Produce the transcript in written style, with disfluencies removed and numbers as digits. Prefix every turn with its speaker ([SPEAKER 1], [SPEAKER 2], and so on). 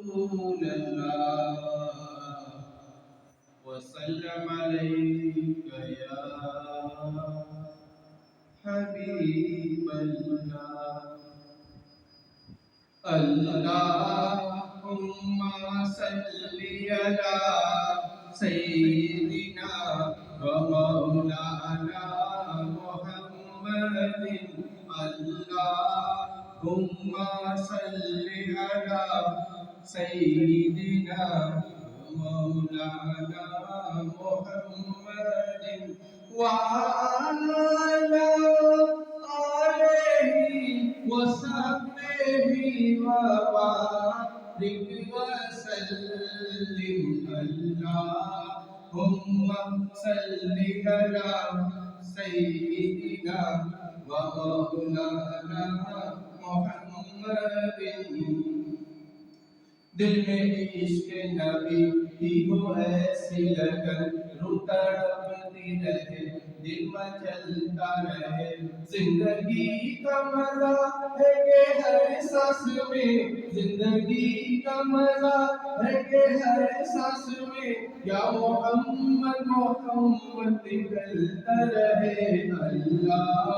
[SPEAKER 1] अल्लाह वसल्लम अलैका या हबीब अल्लाह अल्लाहुम्मा सल्ली अला सय्यिदिना व मौलाना मुहम्मदिन अल्लाहुम्मा सल्ली अला सय्यिदिना व मौलाना मुहम्मदिन व अला आलिहि व सहबिहि व बारिक व सल्लिम अल्लाहुम्मा सल्ली अला सय्यिदिना व मौलाना मुहम्मदिन। दिल में इश्क नबी की हो ऐसी लगन, रूह तड़पती रहे, दिल मचलता रहे। जिंदगी का मजा है कि हर सांस में, जिंदगी का मजा है कि हर सांस में या मोहम्मद मोहम्मद निकलता रहे। अल्लाह